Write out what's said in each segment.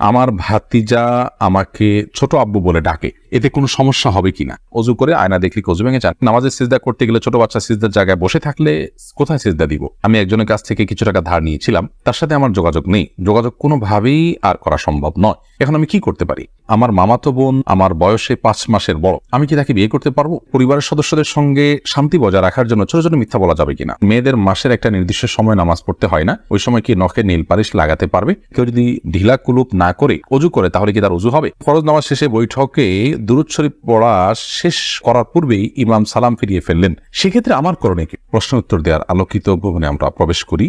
আমার ভাতিজা আমাকে ছোট আব্বু বলে ডাকে, এতে কোনো সমস্যা হবে কিনা? অজু করে আয়না দেখলে অজু ভেঙে যান। নামাজের সিজদা করতে গেলে ছোট বাচ্চা সিজদার জায়গায় বসে থাকলে কোথায় সিজদা দিব? আমি একজনের কাছ থেকে কিছু টাকা ধার নিয়েছিলাম, তার সাথে আমার যোগাযোগ নেই, যোগাযোগ কোনোভাবেই আর করা সম্ভব নয়। এখন আমি কি করতে পারি? আমার মামাতো বোন আমার বয়সে 5 মাসের বড়, আমি কি তাকে বিয়ে করতে পারবো? পরিবারের সদস্যদের সঙ্গে শান্তি বজায় রাখার জন্য ছোট ছোট মিথ্যা বলা যাবে কিনা? মেয়েদের মাসের একটা নির্দিষ্ট সময় নামাজ পড়তে হয় না, ওই সময় কি নখে নীল পালিশ লাগাতে পারবে? কেউ যদি ঢিলা কুলুপ না করে অজু করে তাহলে কি তার অজু হবে? ফরজ নামাজ শেষে বৈঠকে দুরূদ শরীফ পড়া শেষ করার পূর্বেই ইমাম সালাম ফিরিয়ে ফেললেন, সেক্ষেত্রে আমার করণীয় কি? প্রশ্ন উত্তর দেওয়ার আলোকিত ভবনে আমরা প্রবেশ করি।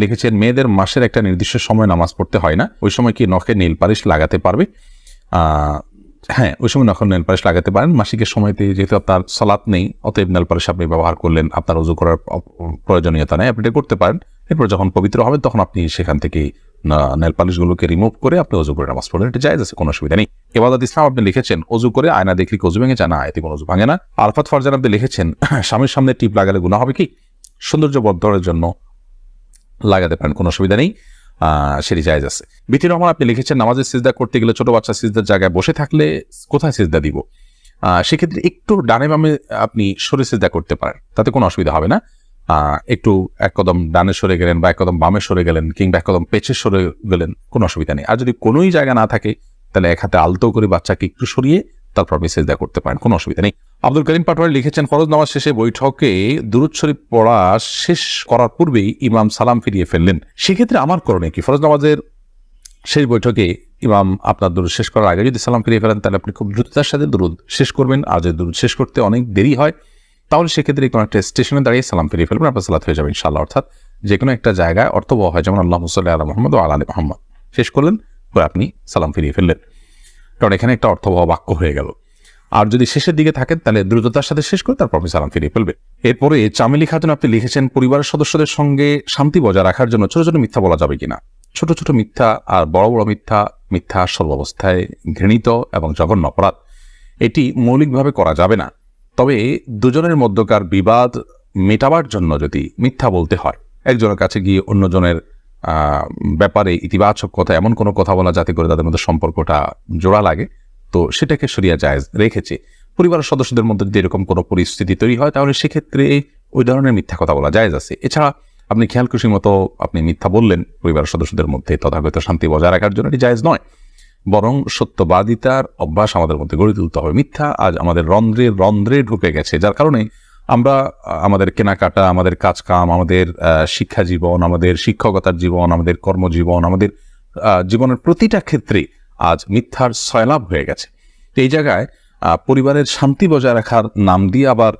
লিখেছেন, মেয়েদের মাসের একটা নির্দিষ্ট সময় নামাজ পড়তে হয় না, ওই সময় কি নখে নীল পালিশ লাগাতে পারবে? হ্যাঁ, ওই সময় নখে নেল পালিশ লাগাতে পারেন। মাসিকের সময়তে যেহেতু আপনার সালাত নেই, অতএব নেল পালিশ আপনি ব্যবহার করলেন, আপনার ওযু করার প্রয়োজনীয়তা নেই, আপনি এটা করতে পারেন। এরপর যখন পবিত্র হবেন তখন আপনি সেখান থেকে নেল পালিশগুলোকে রিমুভ করে আপনি ওযু করে নামাজ পড়লেন, এটা জায়েজ আছে, কোনো অসুবিধা নেই। ইবাদত ইসলাম আপনি লিখেছেন, ওযু করে আয়না দেখলে ওযু ভেঙে যায় না, এতে কোনো ওযু ভাঙে না। আরফাত ফারজান আপনি লিখেছেন, স্বামীর সামনে টিপ লাগালে গুনাহ হবে কি? সৌন্দর্য বর্ধনের জন্য লাগাতে পারেন, কোনো অসুবিধা নেই, সেটি জায়েজ আছে। বিতি রহমান আপনি লিখেছেন, নামাজের সিজদা করতে গেলে ছোট বাচ্চা সিজদার জায়গায় বসে থাকলে কোথায় সিজদা দিব? সেক্ষেত্রে একটু ডানে বামে আপনি সরে সিজদা করতে পারেন, তাতে কোনো অসুবিধা হবে না। একটু এক কদম ডানে সরে গেলেন বা এক কদম বামে সরে গেলেন কিংবা এক কদম পেছে সরে গেলেন, কোনো অসুবিধা নেই। আর যদি কোনোই জায়গা না থাকে তাহলে এক হাতে আলতো করে বাচ্চাকে একটু সরিয়ে তারপর আপনি সিজদা করতে পারেন, কোনো অসুবিধা নেই। আব্দুল করিম পাটোয়ারি লিখেছেন, ফরজ নামাজ শেষে বৈঠকে দুরূদ শরীফ পড়া শেষ করার পূর্বেই ইমাম সালাম ফিরিয়ে ফেললেন, সেক্ষেত্রে আমার করণীয় কি? ফরজ নামাজের শেষ বৈঠকে ইমাম আপনার দুরূদ শেষ করার আগে যদি সালাম ফিরিয়ে ফেলেন তাহলে আপনি খুব দ্রুততার সাথে দুরূদ শেষ করবেন। আর যদি দুরূদ শেষ করতে অনেক দেরি হয় তাহলে সেক্ষেত্রে কোনো একটা স্টেশনে দাঁড়িয়ে সালাম ফিরিয়ে ফেলবেন, আপনার সালাত হয়ে যাবে ইনশাআল্লাহ। অর্থাৎ যে কোনো একটা জায়গায় অর্থবহ হয়, যেমন আল্লাহুম্মা সাল্লি আলা মুহাম্মাদ ওয়া আলা আলি মুহাম্মাদ শেষ করলেন, পরে আপনি সালাম ফিরিয়ে ফেললেন, কারণ এখানে একটা অর্থবহ বাক্য হয়ে গেল। আর যদি শেষের দিকে থাকেন তাহলে দ্রুততার সাথে শেষ করে তারপর আপনি সালাম ফিরিয়ে ফেলবে। এরপরে চামেলি খাতুন আপনি লিখেছেন, পরিবারের সদস্যদের সঙ্গে শান্তি বজায় রাখার জন্য ছোট ছোট মিথ্যা বলা যাবে কিনা? ছোট ছোট মিথ্যা আর বড় বড় মিথ্যা সর্বাবস্থায় ঘৃণিত এবং জঘন্য অপরাধ, এটি মৌলিকভাবে করা যাবে না। তবে দুজনের মধ্যকার বিবাদ মেটাবার জন্য যদি মিথ্যা বলতে হয়, একজনের কাছে গিয়ে অন্যজনের ব্যাপারে ইতিবাচক কথা, এমন কোনো কথা বলা যাতে করে তাদের মধ্যে সম্পর্কটা জোড়া লাগে, তো সেটাকে শরিয়া জায়েজ রেখেছে। পরিবারের সদস্যদের মধ্যে যদি এরকম কোনো পরিস্থিতি তৈরি হয় তাহলে সেক্ষেত্রে ওই ধরনের মিথ্যা কথা বলা জায়েজ আছে। এছাড়া আপনি খেয়াল খুশি মতো আপনি মিথ্যা বললেন পরিবারের সদস্যদের মধ্যে, তথাগত শান্তি বজায় রাখার জন্য এটি জায়েজ নয়, বরং সত্যবাদিতার অভ্যাস আমাদের মধ্যে গড়ে তুলতে হবে। মিথ্যা আজ আমাদের রন্ধ্রে ঢুকে গেছে, যার কারণে আমরা আমাদের কেনাকাটা, আমাদের কাজকাম, আমাদের শিক্ষা জীবন, আমাদের শিক্ষকতার জীবন, আমাদের কর্মজীবন, আমাদের জীবনের প্রতিটা ক্ষেত্রে আজ মিথ্যার সয়লাভ হয়ে গেছে। তো এই জায়গায় পরিবারের শান্তি বজায় রাখার নাম দিয়ে আবার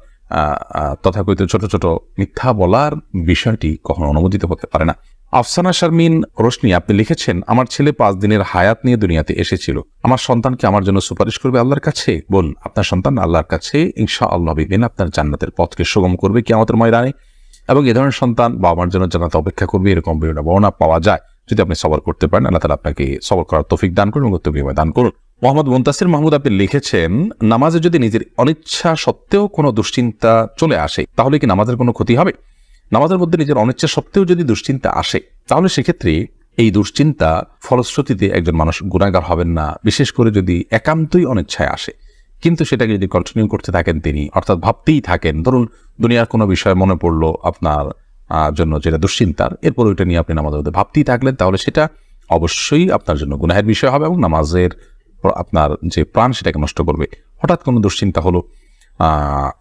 তথাকথিত ছোট ছোট মিথ্যা বলার বিষয়টি কখনো অনুমোদিত হতে পারে না। আফসানা শারমিন রোশনি আপনি লিখেছেন, আমার ছেলে 5 দিনের হায়াত নিয়ে দুনিয়াতে এসেছিল, আমার সন্তানকে আমার জন্য সুপারিশ করবে আল্লাহর কাছে? বল, আপনার সন্তান আল্লাহর কাছে ইনশাআল্লাহ বিদিন আপনার জান্নাতের পথকে সুগম করবে কিয়ামতের ময়দানে, এবং এ ধরনের সন্তান বাবা মার জন্য জান্নাতে অপেক্ষা করবে, এরকম বিভিন্ন বর্ণনা পাওয়া যায়। যদি আপনি সবর করতে পারেন, আল্লাহ তাআলা আপনাকে সবর করার তৌফিক দান করুন, উত্তম বিনিময় দান করুন। মোহাম্মদ মুনতাসির মাহমুদ আপনি লিখেছেন, নামাজে যদি নিজের অনিচ্ছা সত্ত্বেও কোনো দুশ্চিন্তা চলে আসে তাহলে কি নামাজের কোনো ক্ষতি হবে? নামাজের মধ্যে নিজের অনিচ্ছা সত্ত্বেও যদি দুশ্চিন্তা আসে তাহলে সেক্ষেত্রে এই দুশ্চিন্তা ফলশ্রুতিতে একজন মানুষ গুনাহগার হবেন না, বিশেষ করে যদি একান্তই অনিচ্ছায় আসে। কিন্তু সেটাকে যদি কন্টিনিউ করতে থাকেন তিনি, অর্থাৎ ভাবতেই থাকেন, ধরুন দুনিয়ার কোনো বিষয় মনে পড়লো আপনার জন্য যেটা দুশ্চিন্তার, এরপর ওইটা নিয়ে আপনি নামাজের মধ্যে ভাবতেই থাকলেন, তাহলে সেটা অবশ্যই আপনার জন্য গুনাহের বিষয় হবে এবং নামাজের আপনার যে প্রাণ সেটাকে নষ্ট করবে। হঠাৎ কোনো দুশ্চিন্তা হলো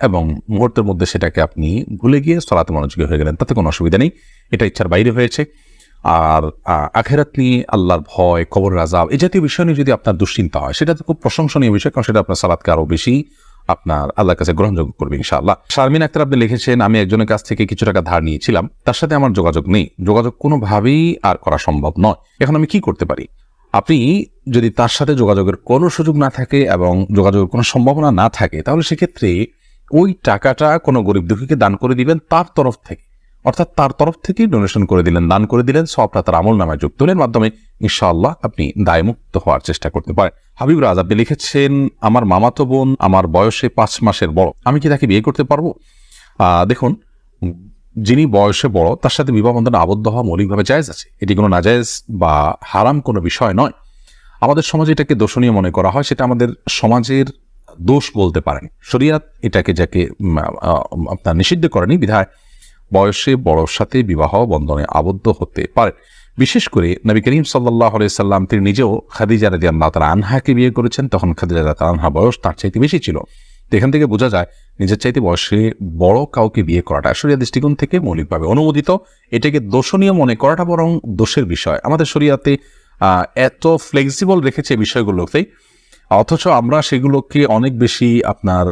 এবং মুহূর্তের মধ্যে সেটাকে আপনি ভুলে গিয়ে সালাতে মনোযোগী হয়ে গেলেন, তাতে কোনো অসুবিধা নেই, এটা ইচ্ছার বাইরে হয়েছে। আর আখিরাত নিয়ে, আল্লাহর ভয়, কবরের আযাব, এই জাতীয় বিষয় নিয়ে যদি আপনার দুশ্চিন্তা হয় সেটা তো খুব প্রশংসনীয় বিষয়, কারণ সেটা আপনার সালাতকে আরো বেশি আপনার আল্লাহর কাছে গ্রহণযোগ্য করবে ইনশাআল্লাহ। শারমিন আক্তার আপনি লিখেছেন, আমি একজনের কাছ থেকে কিছু টাকা ধার নিয়েছিলাম, তার সাথে আমার যোগাযোগ নেই, যোগাযোগ কোনোভাবেই আর করা সম্ভব নয়, এখন আমি কি করতে পারি? আপনি যদি তার সাথে যোগাযোগের কোনো সুযোগ না থাকে এবং যোগাযোগের কোনো সম্ভাবনা না থাকে তাহলে সেক্ষেত্রে ওই টাকাটা কোনো গরিব দুঃখীকে দান করে দিবেন তার তরফ থেকে, অর্থাৎ তার তরফ থেকেই ডোনেশন করে দিলেন, দান করে দিলেন, সবটা তার আমল নামায় যুক্ত হলেন, মাধ্যমে ইনশাআল্লাহ আপনি দায়মুক্ত হওয়ার চেষ্টা করতে পারেন। হাবিব রাজ আপনি লিখেছেন, আমার মামাতো বোন আমার বয়সে 5 মাসের বড়, আমি কি তাকে বিয়ে করতে পারবো? দেখুন, যিনি বয়সে বড় তার সাথে বিবাহ বন্ধনে আবদ্ধ হওয়া মৌলিকভাবে জায়েজ আছে, এটি কোনো নাজায়েজ বা হারাম কোনো বিষয় নয়। আমাদের সমাজে এটাকে দোষণীয় মনে করা হয়, সেটা আমাদের সমাজের দোষ বলতে পারেন। শরিয়াত এটাকে যাকে আপনার নিষিদ্ধ করেনি, বিধায় বয়সে বড়র সাথে বিবাহ বন্ধনে আবদ্ধ হতে পারে। বিশেষ করে নবী করিম সাল্লাল্লাহু আলাইহি সাল্লাম তিনি নিজেও খাদিজা রাদিয়াল্লাহু তাআলা আনহাকে বিয়ে করেছেন, তখন খাদিজা রাদিয়াল্লাহু তাআলা আনহা বয়স তার চাইতে বেশি ছিল। এখান থেকে বোঝা যায় নিজের চাইতে বয়সে বড় কাউকে বিয়ে করাটা শরিয়া দৃষ্টিকোণ থেকে মৌলিকভাবে অনুমোদিত। এটাকে দোষণীয় মনে করাটা বরং দোষের বিষয়। আমাদের শরিয়াতে এত ফ্লেক্সিবল রেখেছে বিষয়গুলোতে, অথচ আমরা সেগুলোকে অনেক বেশি আপনার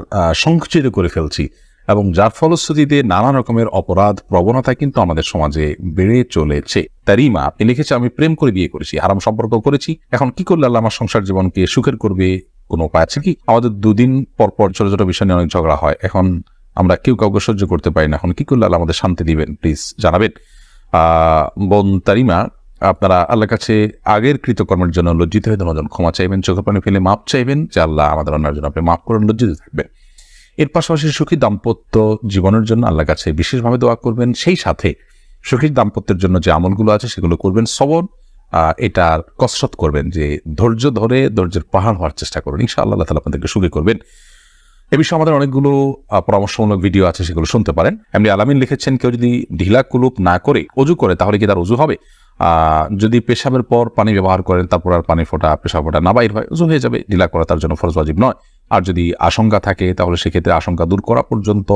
সংকুচিত করে ফেলছি, এবং যার ফলশ্রুতিতে নানা রকমের অপরাধ প্রবণতা কিন্তু আমাদের সমাজে বেড়ে চলেছে। তারিমা আপনি লিখেছে, আমি প্রেম করে বিয়ে করেছি, হারাম সম্পর্ক করেছি, এখন কি করলে আল্লাহ আমার সংসার জীবনকে সুখের করবে, কোনো উপায় আছে কি? আমাদের দুদিন পর পর ছোট ছোট বিষয় নিয়ে অনেক ঝগড়া হয়, এখন আমরা কেউ কাউকে সহ্য করতে পারি না, এখন কি করলে আল্লাহ আমাদের শান্তি দিবেন, প্লিজ জানাবেন। বোন তারিমা, আপনারা আল্লাহর কাছে আগের কৃতকর্মের জন্য লজ্জিত হয়ে ধন্যবাদ ক্ষমা চাইবেন, চোখের পানি ফেলে মাপ চাইবেন যে আল্লাহ আমাদের অন্যার জন্য আপনি মাফ করেন, লজ্জিত থাকবেন। এর পাশাপাশি সুখী দাম্পত্য জীবনের জন্য আল্লাহর কাছে বিশেষভাবে দোয়া করবেন, সেই সাথে সুখী দাম্পত্যের জন্য যে আমলগুলো আছে সেগুলো করবেন। সবর এটার কসরত করবেন, যে ধৈর্য ধরে ধৈর্যের পাহাড় হওয়ার চেষ্টা করবেন, ইনশাআল্লাহ আল্লাহ তাআলা আপনাদেরকে সুখী করবেন। এ বিষয়ে আমাদের অনেকগুলো পরামর্শমূলক ভিডিও আছে, সেগুলো শুনতে পারেন। এমনি আলামিন লিখেছেন, কেউ যদি ঢিলা কুলুপ না করে অজু করে তাহলে কি তার অজু হবে? যদি পেশাবের পর পানি ব্যবহার করেন, তারপর আর পানি ফোটা পেশাব ফোটা না বাইর হয়, অজু হয়ে যাবে। ঢিলা করা তার জন্য ফরজ ওয়াজিব নয়। আর যদি আশঙ্কা থাকে তাহলে সেক্ষেত্রে আশঙ্কা দূর করা পর্যন্ত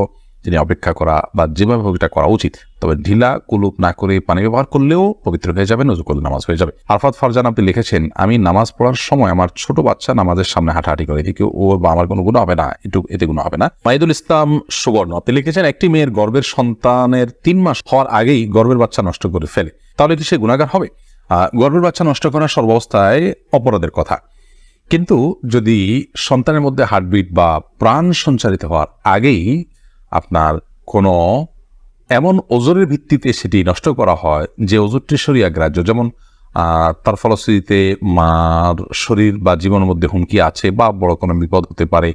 তিনি অপেক্ষা করা বা যেভাবে হোক এটা করা উচিত। তবে ঢিলা কুলুপ না করে পানি ব্যবহার করলেও পবিত্র হয়ে যাবে, অজু করলে নামাজ হয়ে যাবে। আরফাত ফারজান আপনি লিখেছেন, আমি নামাজ পড়ার সময় আমার ছোট বাচ্চা নামাজের সামনে হাঁটাহাঁটি করে, এতে ও বা আমার কোনো গুনাহ হবে না? এতে গুনাহ হবে না। মাইদুল ইসলাম সুবর্ণ আপনি লিখেছেন, একটি মেয়ের গর্ভের সন্তানের 3 মাস হওয়ার আগেই গর্ভের বাচ্চা নষ্ট করে ফেলে, তাহলে কি সে গুনাহগার হবে? গর্ভের বাচ্চা নষ্ট করা সর্বাবস্থায় অপরাধের কথা, কিন্তু যদি সন্তানের মধ্যে হার্টবিট বা প্রাণ সঞ্চারিত হওয়ার আগেই আপনার কোনো এমন ওজরের ভিত্তিতে সেটি নষ্ট করা হয় যে ওজরটি শরিয়া গ্রাহ্য, যেমন তার ফলশ্রুতিতে মার শরীর বা জীবনের মধ্যে হুমকি আছে, বা বড় কোনো বিপদ হতে পারে,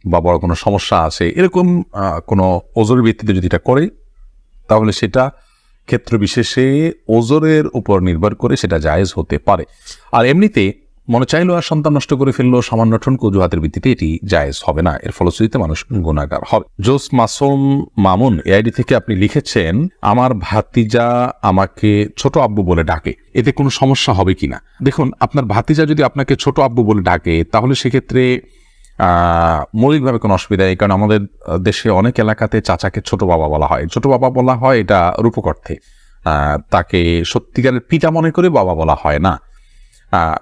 বা বড় কোনো সমস্যা আছে, এরকম কোনো ওজরের ভিত্তিতে যদি এটা করে, তাহলে সেটা ক্ষেত্র বিশেষে ওজরের উপর নির্ভর করে সেটা জায়েজ হতে পারে। আর এমনিতে মনে চাইলো আর সন্তান নষ্ট করে ফেললো সামান্য ঠনক অজুহাতের ভিত্তিতে, এটি জায়েজ হবে না, এর ফলশ্রুতিতে মানুষ গুনাহগার হবে। জোস মাসুম মামুন এআইডি থেকে আপনি লিখেছেন, আমার ভাতিজা আমাকে ছোট আব্বু বলে ডাকে, এতে কোনো সমস্যা হবে কিনা? দেখুন, আপনার ভাতিজা যদি আপনাকে ছোট আব্বু বলে ডাকে তাহলে সেক্ষেত্রে মৌলিকভাবে কোনো অসুবিধা নেই, কারণ আমাদের দেশে অনেক এলাকাতে চাচাকে ছোট বাবা বলা হয়। ছোট বাবা বলা হয় এটা রূপক অর্থে, তাকে সত্যিকারের পিতা মনে করে বাবা বলা হয় না।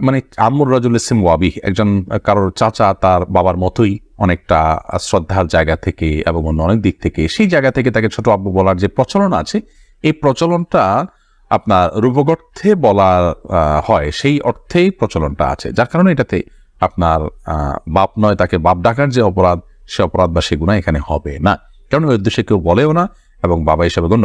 মানে আম্মুর রাজুল ইসম ওয়াবি, একজন কারোর চাচা তার বাবার মতোই অনেকটা শ্রদ্ধার জায়গা থেকে এবং অন্য অনেক দিক থেকে, সেই জায়গা থেকে তাকে ছোট আব্বু বলার যে প্রচলন আছে, এই প্রচলনটা আপনার রূপক অর্থে বলা হয়, সেই অর্থেই প্রচলনটা আছে, যার কারণে এটাতে আপনার বাপ নয় তাকে বাপ ডাকার যে অপরাধ, সে অপরাধ বা সে গুনাহ এখানে হবে না, কারণ ওই উদ্দেশ্যে কেউ বলেও না এবং বাবা হিসেবে গণ্য